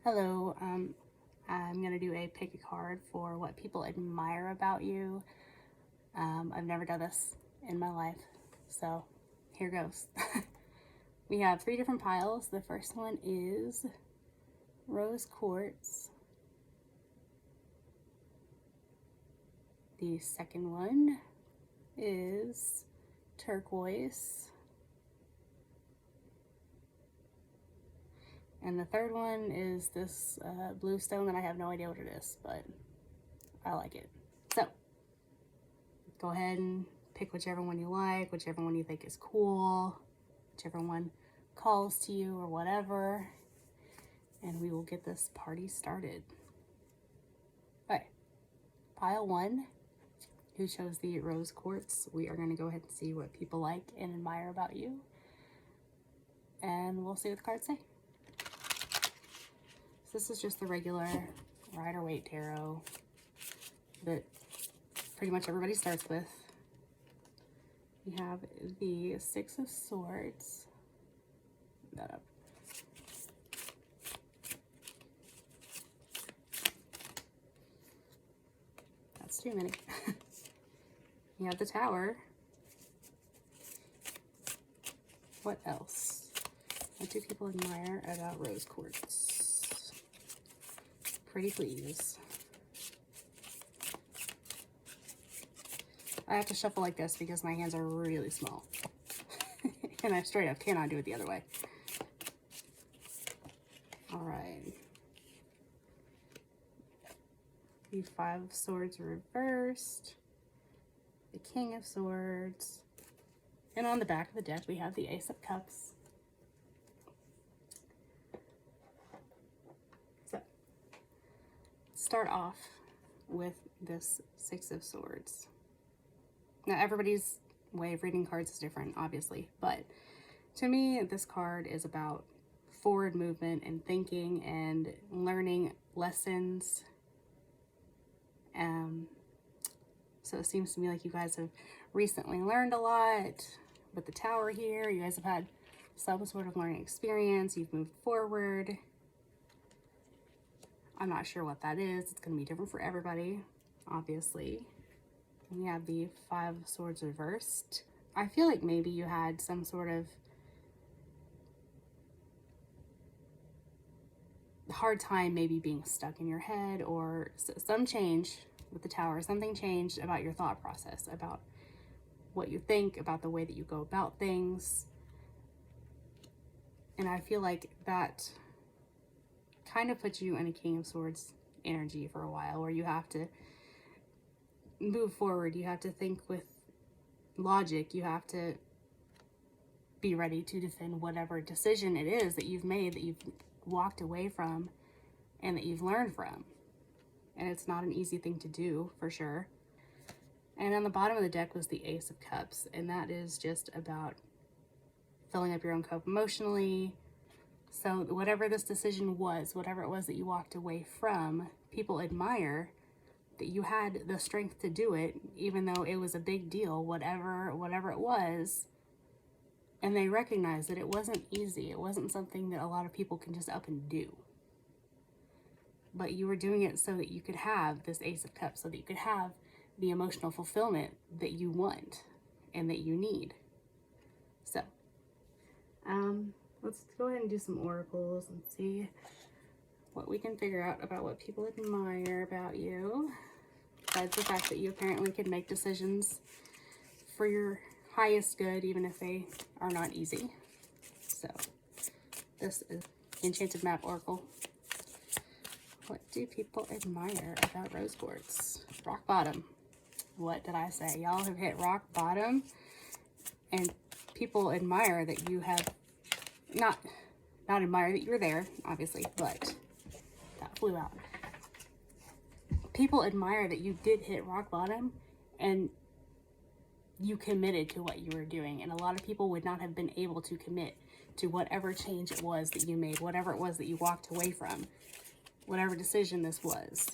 Hello, I'm going to do a pick a card for what people admire about you. I've never done this in my life, so here goes. We have 3 different piles. The first one is Rose Quartz. The second one is Turquoise. And the third one is this blue stone that I have no idea what it is, but I like it. So, go ahead and pick whichever one you like, whichever one you think is cool, whichever one calls to you or whatever, and we will get this party started. Okay, pile 1, who chose the Rose Quartz. We are going to go ahead and see what people like and admire about you, and we'll see what the cards say. So this is just the regular Waite tarot that pretty much everybody starts with. We have the 6 of Swords. Put that up. That's too many. You have the Tower. What else? What do people admire about Rose Quartz? Pretty please. I have to shuffle like this because my hands are really small. And I straight up cannot do it the other way. Alright. The 5 of Swords reversed. The King of Swords. And on the back of the deck we have the Ace of Cups. So, start off with this 6 of Swords. Now, everybody's way of reading cards is different, obviously, but to me, this card is about forward movement and thinking and learning lessons. So it seems to me like you guys have recently learned a lot with the Tower here. You guys have had some sort of learning experience. You've moved forward. I'm not sure what that is. It's going to be different for everybody, obviously. We have the 5 of Swords reversed. I feel like maybe you had some sort of hard time maybe being stuck in your head, or some change with the Tower. Something changed about your thought process, about what you think, about the way that you go about things. And I feel like that kind of puts you in a King of Swords energy for a while, where you have to move forward, you have to think with logic, you have to be ready to defend whatever decision it is that you've made, that you've walked away from, and that you've learned from. And it's not an easy thing to do, for sure. And on the bottom of the deck was the Ace of Cups, and that is just about filling up your own cup emotionally. So whatever this decision was, whatever it was that you walked away from, people admire that you had the strength to do it, even though it was a big deal, whatever it was. And they recognize that it wasn't easy. It wasn't something that a lot of people can just up and do. But you were doing it so that you could have this Ace of Cups, so that you could have the emotional fulfillment that you want and that you need. So, let's go ahead and do some oracles and see what we can figure out about what people admire about you. Besides the fact that you apparently can make decisions for your highest good, even if they are not easy. So, this is Enchanted Map Oracle. What do people admire about Rose Quartz? Rock bottom. What did I say? Y'all have hit rock bottom, and people admire that you have not admire that you're there, obviously, but that flew out. People admire that you did hit rock bottom and you committed to what you were doing. And a lot of people would not have been able to commit to whatever change it was that you made, whatever it was that you walked away from, whatever decision this was.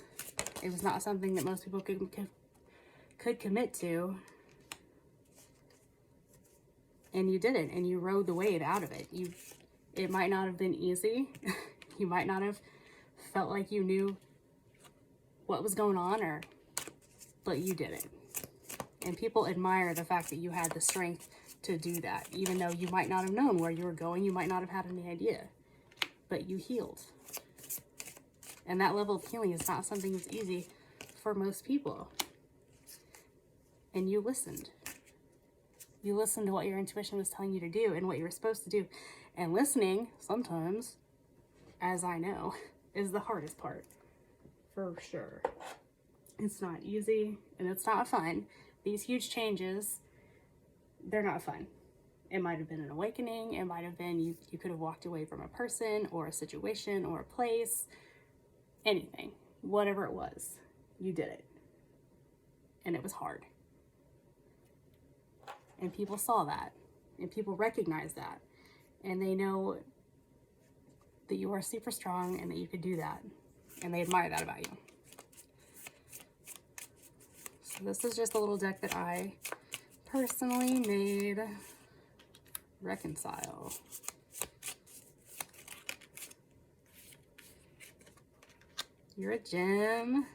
It was not something that most people could commit to. And you did it, and you rode the wave out of it. It might not have been easy. You might not have felt like you knew what was going on, but you didn't. And people admire the fact that you had the strength to do that, even though you might not have known where you were going, you might not have had any idea, but you healed. And that level of healing is not something that's easy for most people. And you listened. You listened to what your intuition was telling you to do and what you were supposed to do. And listening, sometimes, as I know, is the hardest part. For sure. It's not easy and it's not fun. These huge changes, they're not fun. It might have been an awakening. It might have been you could have walked away from a person or a situation or a place. Anything. Whatever it was. You did it. And it was hard. And people saw that. And people recognize that. And they know that you are super strong and that you could do that. And they admire that about you. So this is just a little deck that I personally made. Reconcile. You're a gem.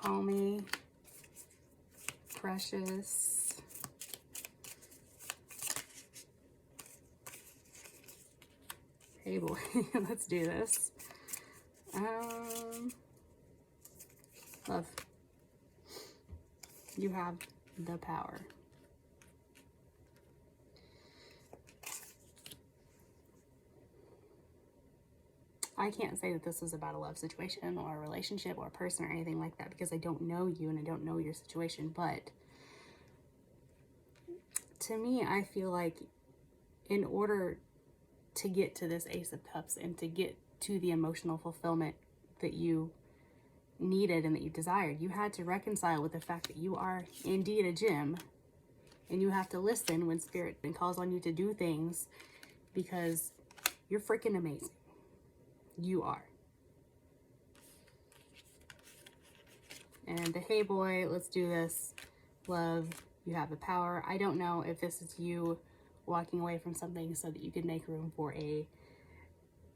Call me precious. Hey boy, let's do this. Love. You have the power. I can't say that this is about a love situation or a relationship or a person or anything like that because I don't know you and I don't know your situation. But to me, I feel like in order to get to this Ace of Cups and to get to the emotional fulfillment that you needed and that you desired, you had to reconcile with the fact that you are indeed a gem, and you have to listen when Spirit calls on you to do things because you're freaking amazing. You are. And the hey boy, let's do this. Love, you have the power. I don't know if this is you walking away from something so that you can make room for a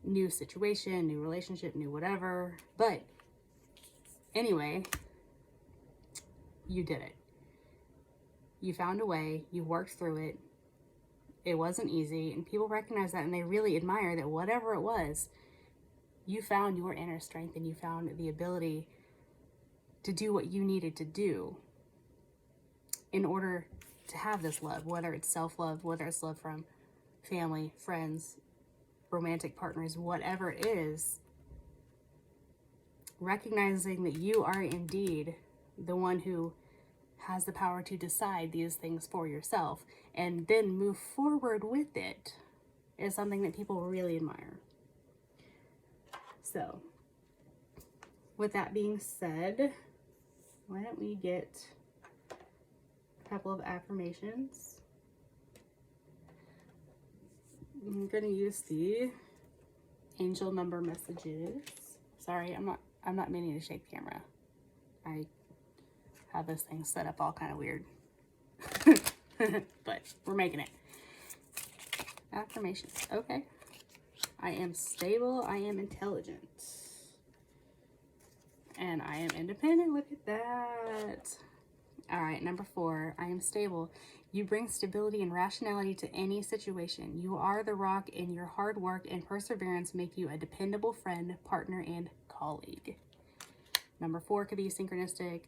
new situation, new relationship, new whatever. But anyway, you did it. You found a way. You worked through it. It wasn't easy. And people recognize that and they really admire that whatever it was, you found your inner strength and you found the ability to do what you needed to do in order to have this love, whether it's self-love, whether it's love from family, friends, romantic partners, whatever it is. Recognizing that you are indeed the one who has the power to decide these things for yourself and then move forward with it is something that people really admire. So, with that being said, why don't we get a couple of affirmations? I'm going to use the angel number messages. Sorry, I'm not meaning to shake the camera. I have this thing set up all kind of weird. But we're making it. Affirmations. Okay. I am stable. I am intelligent. And I am independent. Look at that. All right, number 4. I am stable. You bring stability and rationality to any situation. You are the rock, and your hard work and perseverance make you a dependable friend, partner, and colleague. Number 4 could be synchronistic.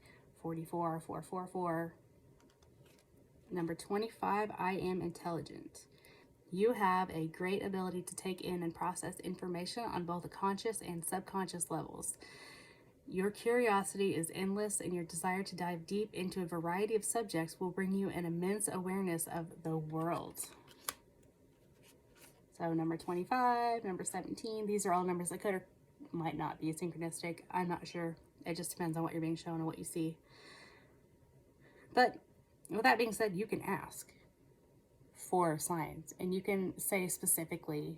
44, 444. Number 25, I am intelligent. You have a great ability to take in and process information on both the conscious and subconscious levels. Your curiosity is endless, and your desire to dive deep into a variety of subjects will bring you an immense awareness of the world. So number 25, number 17, these are all numbers that could or might not be synchronistic. I'm not sure. It just depends on what you're being shown and what you see. But with that being said, you can ask for signs, and you can say specifically,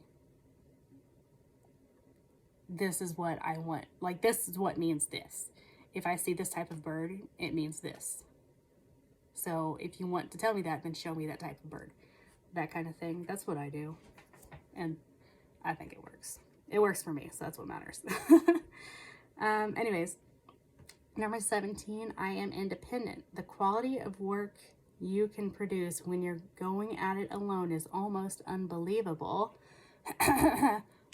this is what I want. Like, this is what means this. If I see this type of bird, it means this. So if you want to tell me that, then show me that type of bird. That kind of thing. That's what I do. And I think it works. It works for me, so that's what matters. Anyways, number 17, I am independent. The quality of work you can produce when you're going at it alone is almost unbelievable.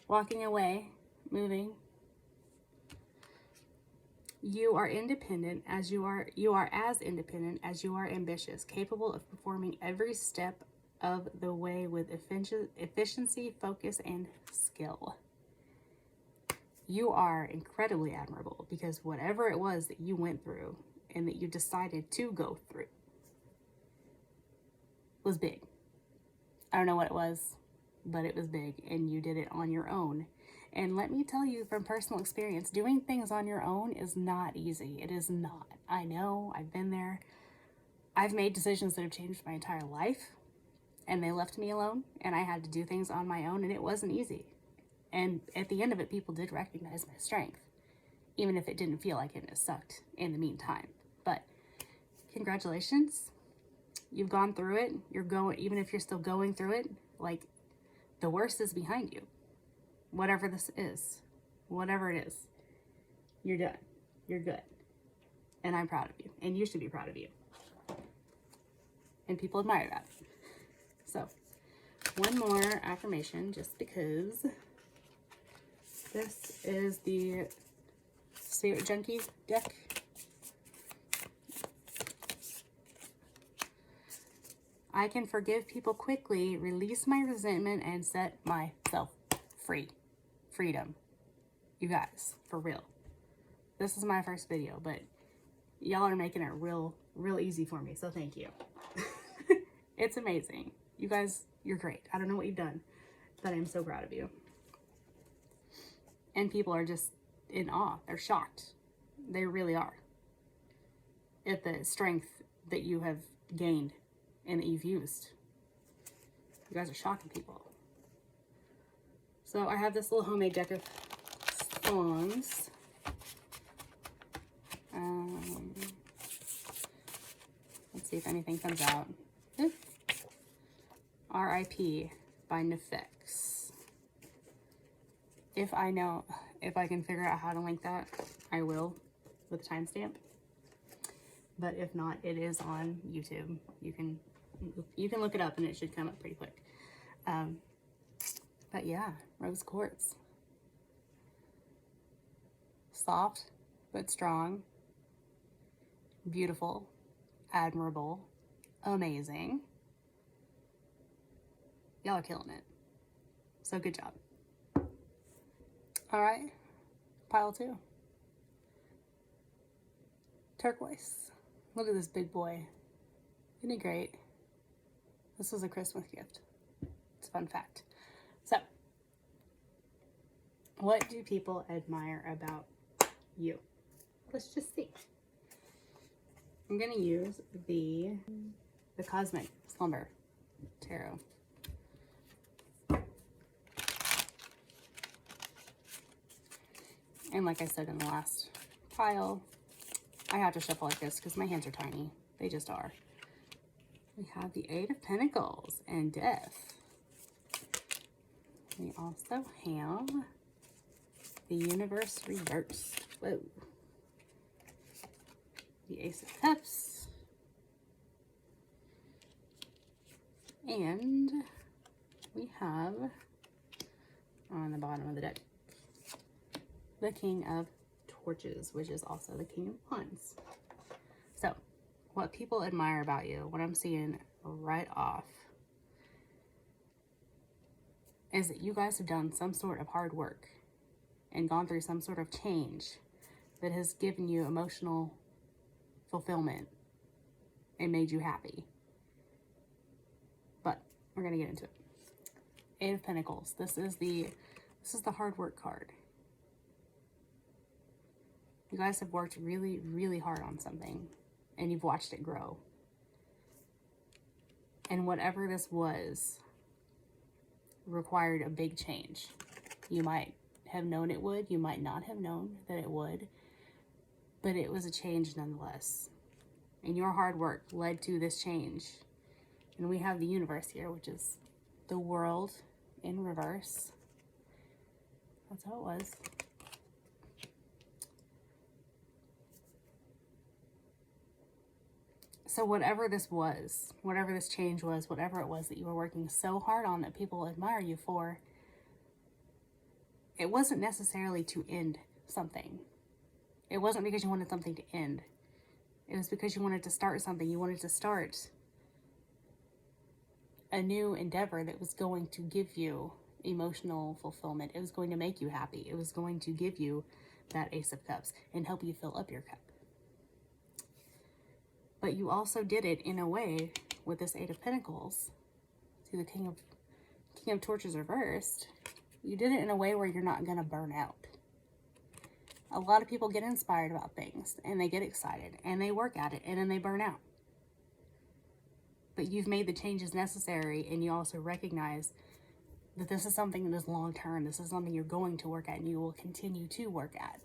Walking away, moving. You are independent as you are as independent as you are ambitious, capable of performing every step of the way with efficiency, focus, and skill. You are incredibly admirable because whatever it was that you went through and that you decided to go through was big. I don't know what it was, but it was big, and you did it on your own. And let me tell you from personal experience, doing things on your own is not easy. It is not. I know, I've been there. I've made decisions that have changed my entire life, and they left me alone, and I had to do things on my own, and it wasn't easy. And at the end of it, people did recognize my strength, even if it didn't feel like it, and it sucked in the meantime. But congratulations. You've gone through it. Even if you're still going through it, like, the worst is behind you. Whatever this is, whatever it is, you're done. You're good. And I'm proud of you. And you should be proud of you. And people admire that. So, one more affirmation, just because this is the Spirit Junkie deck. I can forgive people quickly, release my resentment, and set myself free. Freedom. You guys, for real. This is my first video, but y'all are making it real easy for me, so thank you. It's amazing. You guys, you're great. I don't know what you've done, but I'm so proud of you. And people are just in awe. They're shocked. They really are. At the strength that you have gained and that you've used. You guys are shocking people. So I have this little homemade deck of songs. Let's see if anything comes out. R.I.P. by Nefex. If I can figure out how to link that, I will with a timestamp. But if not, it is on YouTube. You can look it up and it should come up pretty quick. But yeah, rose quartz. Soft, but strong. Beautiful, admirable, amazing. Y'all are killing it. So good job. All right, pile 2. Turquoise. Look at this big boy. Isn't he great? This was a Christmas gift. It's a fun fact. So, what do people admire about you? Let's just see. I'm going to use the Cosmic Slumber Tarot. And like I said in the last pile, I have to shuffle like this because my hands are tiny. They just are. We have the 8 of Pentacles and Death. We also have the Universe reversed. Whoa. The Ace of Cups. And we have, on the bottom of the deck, the King of Torches, which is also the King of Wands. So, what people admire about you, what I'm seeing right off, is that you guys have done some sort of hard work and gone through some sort of change that has given you emotional fulfillment and made you happy. But we're gonna get into it. 8 of Pentacles. This is the hard work card. You guys have worked really hard on something and you've watched it grow. And whatever this was required a big change. You might have known it would, you might not have known that it would, but it was a change nonetheless. and your hard work led to this change. And we have the universe here, which is the world in reverse. That's how it was. So whatever this was, whatever this change was, whatever it was that you were working so hard on that people admire you for, it wasn't necessarily to end something. It wasn't because you wanted something to end. It was because you wanted to start something. You wanted to start a new endeavor that was going to give you emotional fulfillment. It was going to make you happy. It was going to give you that Ace of Cups and help you fill up your cup. But you also did it in a way with this Eight of Pentacles to the King of Torches reversed. You did it in a way where you're not going to burn out. A lot of people get inspired about things and they get excited and they work at it and then they burn out. But you've made the changes necessary, and you also recognize that this is something that is long term. This is something you're going to work at and you will continue to work at.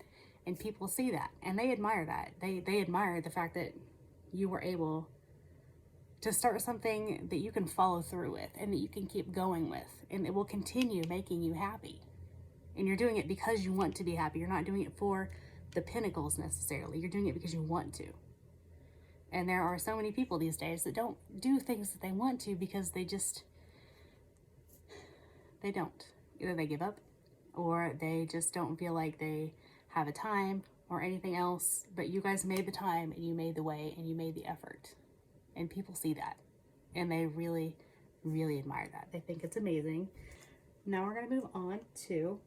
And people see that and they admire that. They admire the fact that you were able to start something that you can follow through with and that you can keep going with, and it will continue making you happy. And you're doing it because you want to be happy. You're not doing it for the pinnacles necessarily. You're doing it because you want to. And there are so many people these days that don't do things that they want to because they don't. Either they give up or they just don't feel like they have a time or anything else. But you guys made the time and you made the way and you made the effort. And people see that. And they really, really admire that. They think it's amazing. Now we're going to move on to,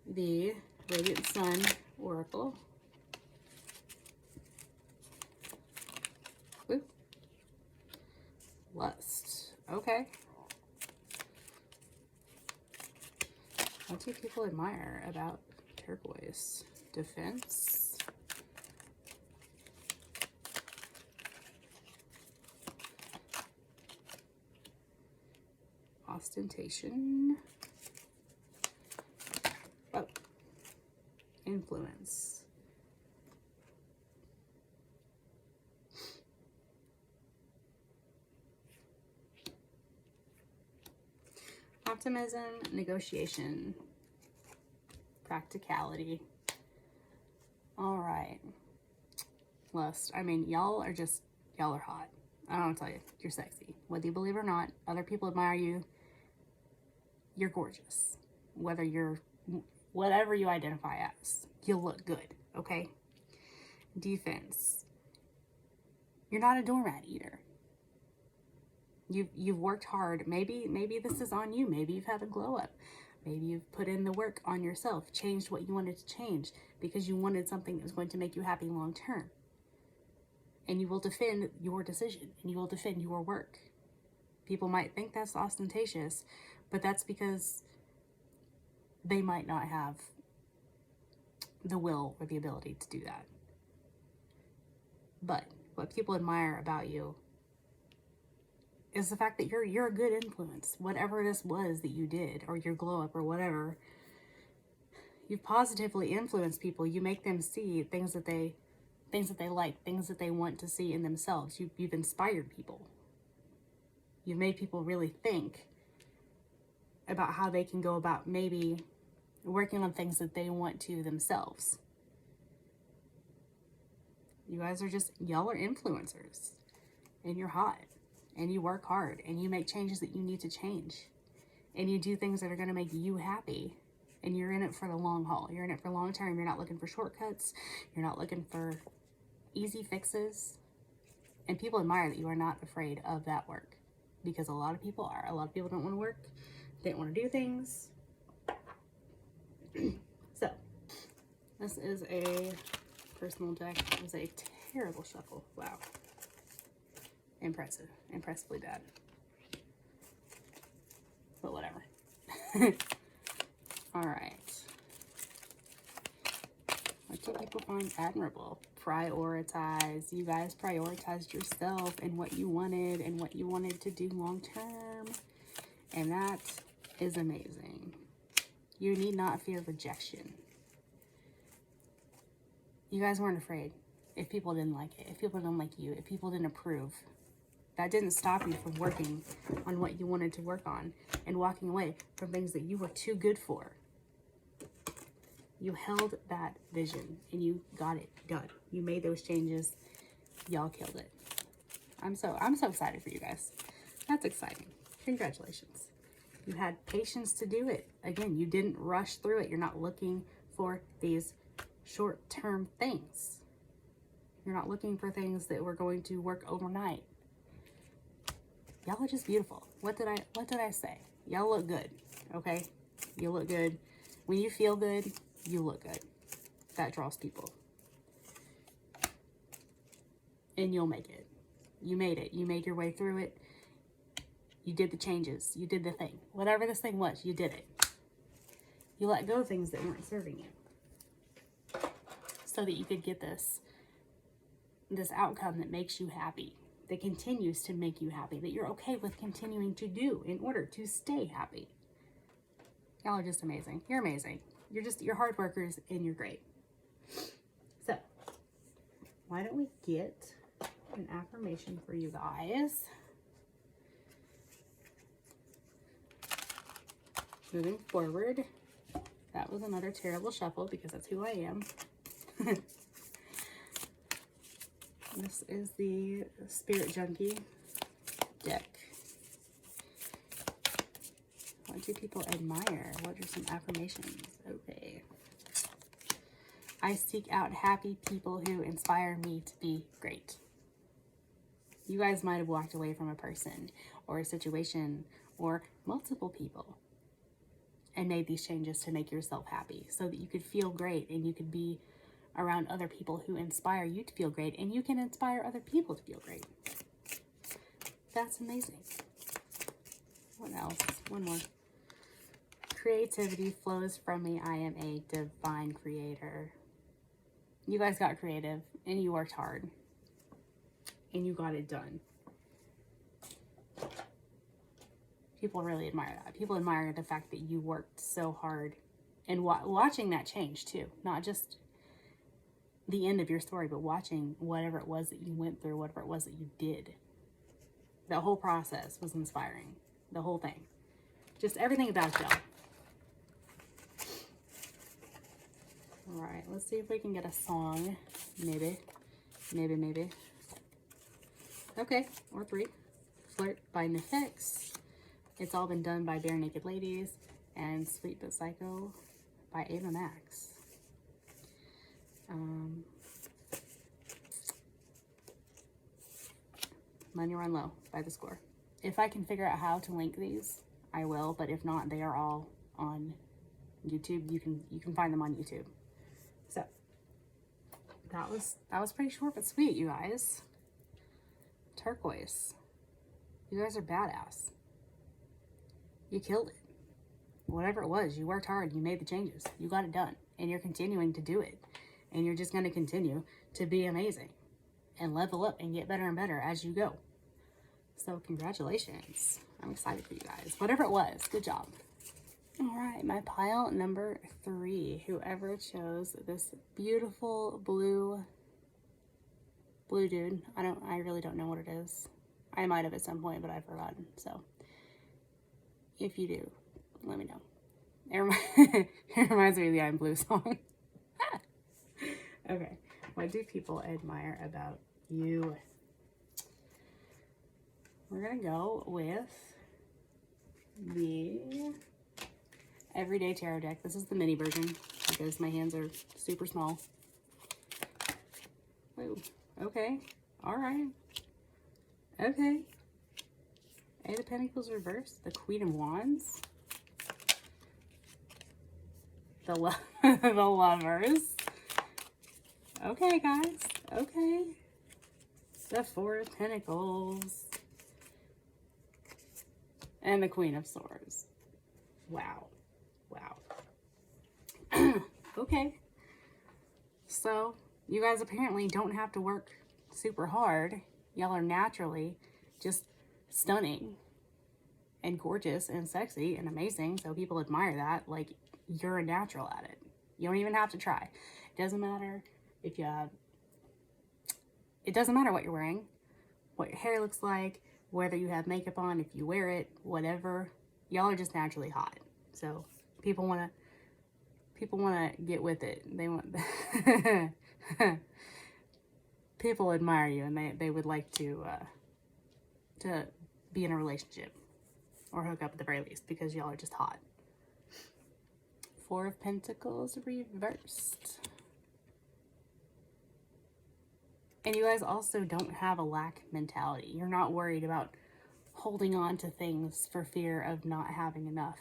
the Radiant Sun Oracle. Ooh. Lust. Okay. What do people admire about Turquoise? Defense. Ostentation. Oh. Influence. Optimism, negotiation, practicality. All right. Lust. I mean, y'all are hot. I don't want to tell you, you're sexy. Whether you believe it or not, other people admire you. You're gorgeous. Whatever you identify as, you look good, okay? Defense. You're not a doormat either. You've worked hard. Maybe this is on you. Maybe you've had a glow up. Maybe you've put in the work on yourself, changed what you wanted to change because you wanted something that was going to make you happy long term. And you will defend your decision and you will defend your work. People might think that's ostentatious, but that's because they might not have the will or the ability to do that. But what people admire about you is the fact that you're a good influence. Whatever this was that you did, or your glow up or whatever, you've positively influenced people. You make them see things that they like, things that they want to see in themselves. You've inspired people. You've made people really think about how they can go about maybe working on things that they want to themselves. You guys are y'all are influencers, and you're hot, and you work hard, and you make changes that you need to change, and you do things that are going to make you happy, and you're in it for the long haul. You're in it for long term. You're not looking for shortcuts. You're not looking for easy fixes, and people admire that you are not afraid of that work, because a lot of people are. A lot of people don't want to work. They don't want to do things. So, this is a personal deck. It was a terrible shuffle. Wow. Impressive. Impressively bad. But whatever. Alright. What do people find admirable? Prioritize. You guys prioritized yourself and what you wanted and what you wanted to do long term. And that is amazing. You need not fear rejection. You guys weren't afraid. if people didn't like it, if people didn't like you, if people didn't approve. That didn't stop you from working on what you wanted to work on and walking away from things that you were too good for. You held that vision and you got it done. You made those changes. Y'all killed it. I'm so excited for you guys. That's exciting. Congratulations. You had patience to do it. Again, you didn't rush through it. You're not looking for these short-term things. You're not looking for things that were going to work overnight. Y'all are just beautiful. What did I say? Y'all look good, okay? You look good. When you feel good, you look good. That draws people. And you'll make it. You made it. You made your way through it. You did the changes. You did the thing. Whatever this thing was, you did it. You let go of things that weren't serving you. So that you could get this outcome that makes you happy. That continues to make you happy, that you're okay with continuing to do in order to stay happy. Y'all are just amazing. You're amazing. You're hard workers and you're great. So, why don't we get an affirmation for you guys? Moving forward, that was another terrible shuffle because that's who I am. This is the Spirit Junkie deck. What do people admire? What are some affirmations? Okay. I seek out happy people who inspire me to be great. You guys might have walked away from a person or a situation or multiple people and made these changes to make yourself happy so that you could feel great and you could be around other people who inspire you to feel great, and you can inspire other people to feel great. That's amazing. What else? One more. Creativity flows from me. I am a divine creator. You guys got creative, and you worked hard, and you got it done. People really admire that. People admire the fact that you worked so hard, and watching that change, too. Not just the end of your story, but watching whatever it was that you went through, whatever it was that you did. The whole process was inspiring. The whole thing. Just everything about y'all. Alright, let's see if we can get a song. Maybe. Okay, or 3. Flirt by Nefex. It's All Been Done by Bare Naked Ladies. And Sweet But Psycho by Ava Max. Money Run Low by The Score. If I can figure out how to link these, I will, but if not, they are all on YouTube. You can find them on YouTube. So that was pretty short but sweet, you guys. Turquoise. You guys are badass. You killed it. Whatever it was, you worked hard, you made the changes, you got it done, and you're continuing to do it. And you're just going to continue to be amazing and level up and get better and better as you go. So congratulations. I'm excited for you guys. Whatever it was, good job. All right, my pile number 3. Whoever chose this beautiful blue dude. I really don't know what it is. I might have at some point, but I've forgotten. So if you do, let me know. It reminds me of the I'm Blue song. Okay, what do people admire about you? We're gonna go with the Everyday Tarot deck. This is the mini version because my hands are super small. Whoa, okay, all right, okay. Eight of Pentacles reversed, the Queen of Wands, the Lovers. Okay, guys. Okay. The Four of Pentacles. And the Queen of Swords. Wow. Okay. So, you guys apparently don't have to work super hard. Y'all are naturally just stunning and gorgeous and sexy and amazing. So people admire that. Like, you're a natural at it. You don't even have to try. It doesn't matter if you have it doesn't matter what you're wearing, what your hair looks like, whether you have makeup on, if you wear it, whatever. Y'all are just naturally hot. So people want to get with it. They want people admire you, and they would like to be in a relationship or hook up at the very least, because y'all are just hot. Four of Pentacles reversed. And you guys also don't have a lack mentality. You're not worried about holding on to things for fear of not having enough,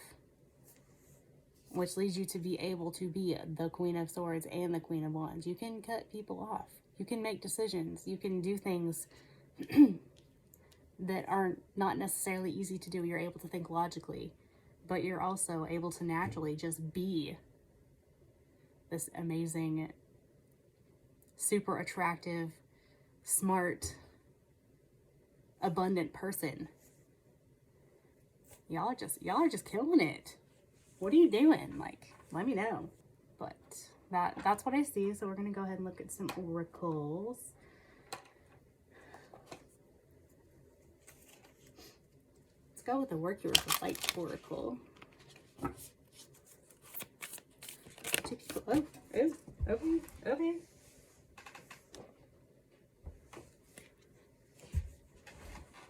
which leads you to be able to be the Queen of Swords and the Queen of Wands. You can cut people off. You can make decisions. You can do things that are not necessarily easy to do. You're able to think logically, but you're also able to naturally just be this amazing, super attractive, smart, abundant person. Y'all are just killing it. What are you doing? Like, let me know. But that's what I see. So we're gonna go ahead and look at some oracles. Let's go with the Work Yours with Light oracle. Two people. Oh, okay.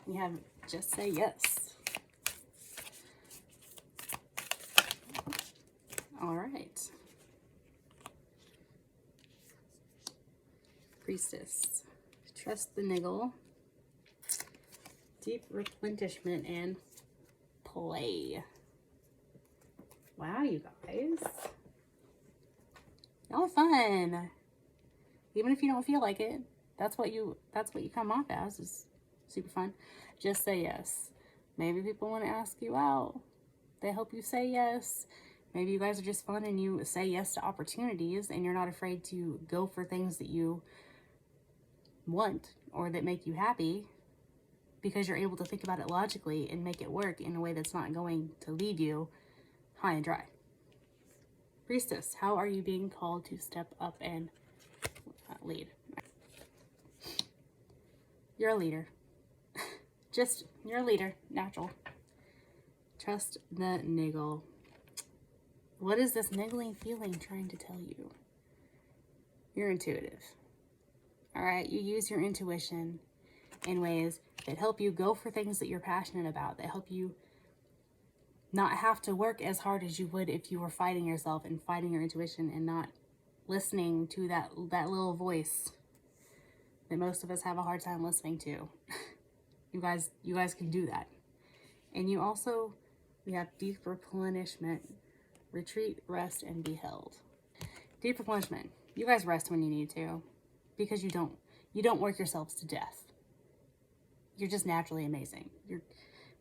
We have Just Say Yes. All right. Priestess. Trust the niggle. Deep replenishment and play. Wow, you guys. Y'all are fun. Even if you don't feel like it, that's what you come off as, is super fun. Just say yes. Maybe people want to ask you out. They hope you say yes. Maybe you guys are just fun and you say yes to opportunities and you're not afraid to go for things that you want or that make you happy, because you're able to think about it logically and make it work in a way that's not going to leave you high and dry. Priestess, how are you being called to step up and lead? You're a leader. You're a leader, natural. Trust the niggle. What is this niggling feeling trying to tell you? You're intuitive. All right, you use your intuition in ways that help you go for things that you're passionate about, that help you not have to work as hard as you would if you were fighting yourself and fighting your intuition and not listening to that little voice that most of us have a hard time listening to. You guys can do that. And we have deep replenishment, retreat, rest, and be held. Deep replenishment. You guys rest when you need to, because you don't work yourselves to death. You're just naturally amazing.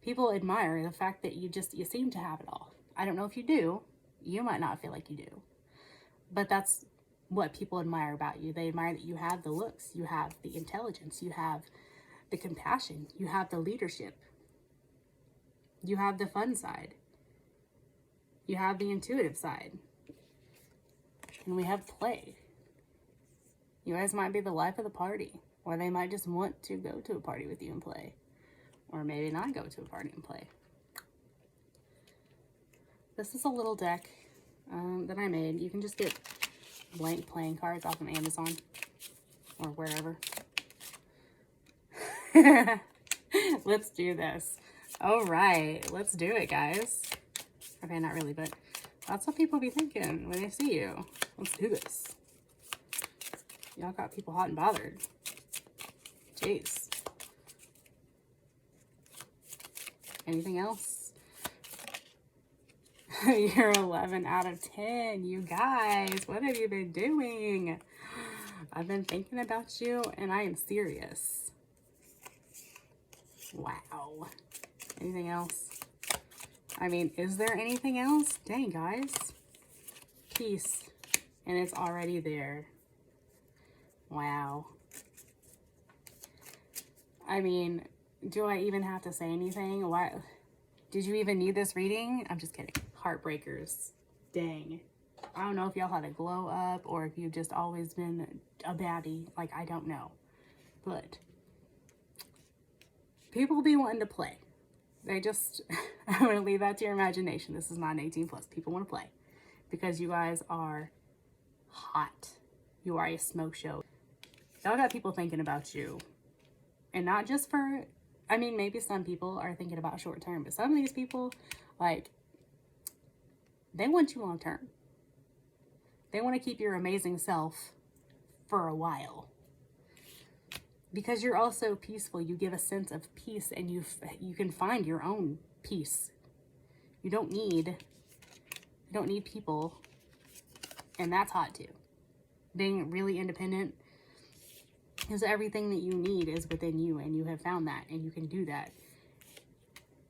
People admire the fact that you seem to have it all. I don't know if you do. You might not feel like you do. But that's what people admire about you. They admire that you have the looks, you have the intelligence, you have the compassion, you have the leadership, you have the fun side, you have the intuitive side, and we have play. You guys might be the life of the party, or they might just want to go to a party with you and play, or maybe not go to a party and play. This is a little deck that I made. You can just get blank playing cards off of Amazon or wherever. Let's do this. All right, let's do it, guys. Okay, not really, but that's what people be thinking when they see you. Let's do this. Y'all got people hot and bothered. Jeez. Anything else? You're 11 out of 10. You guys, what have you been doing? I've been thinking about you, and I am serious. Wow. Anything else? I mean, is there anything else? Dang, guys. Peace. And it's already there. Wow. I mean, do I even have to say anything? Why? Did you even need this reading? I'm just kidding. Heartbreakers. Dang. I don't know if y'all had a glow up or if you've just always been a baddie. Like, I don't know. But people be wanting to play. They just, I'm going to leave that to your imagination. This is not an 18 plus. People want to play because you guys are hot. You are a smoke show. Y'all got people thinking about you. And not just for, I mean, maybe some people are thinking about short term, but some of these people, like, they want you long term. They want to keep your amazing self for a while. Because you're also peaceful. You give a sense of peace, and you can find your own peace. You don't need people. And that's hot too. Being really independent is everything that you need is within you, and you have found that, and you can do that.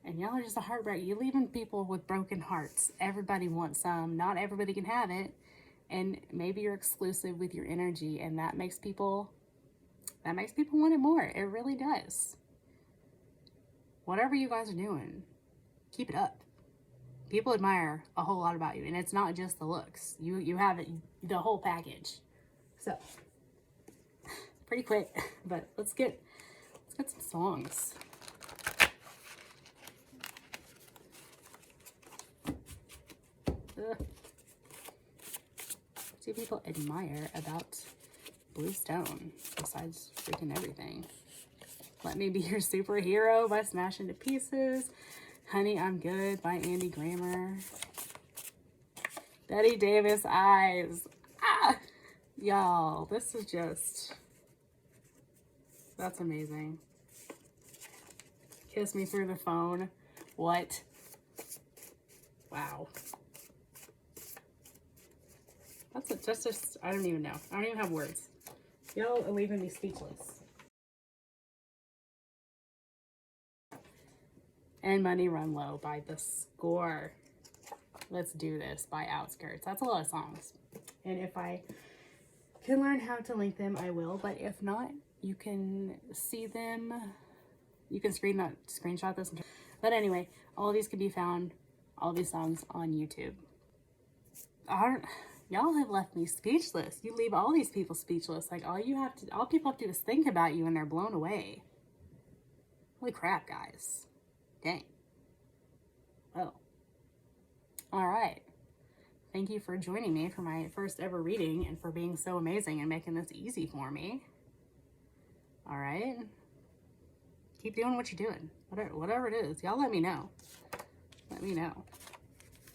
And y'all are just a heartbreak. You're leaving people with broken hearts. Everybody wants some. Not everybody can have it. And maybe you're exclusive with your energy, and that makes people want it more. It really does. Whatever you guys are doing, keep it up. People admire a whole lot about you, and it's not just the looks. You have it, the whole package. So, pretty quick, but let's get some songs. What do people admire about Blue Stone besides freaking everything? Let Me Be Your Superhero by Smash Into Pieces. Honey, I'm Good by Andy Grammer. Betty Davis Eyes. Ah! Y'all, this is just, that's amazing. Kiss Me Through the Phone. What? Wow. That's just, I don't even know. I don't even have words. Y'all are leaving me speechless. And Money Run Low by The Score. Let's Do This by Outskirts. That's a lot of songs. And if I can learn how to link them, I will. But if not, you can see them. You can screenshot this. But anyway, all of these can be found, all of these songs on YouTube. Y'all have left me speechless. You leave all these people speechless. Like, all people have to do is think about you and they're blown away. Holy crap, guys. Dang. Oh. All right. Thank you for joining me for my first ever reading and for being so amazing and making this easy for me. All right. Keep doing what you're doing. Whatever it is. Y'all let me know. Let me know.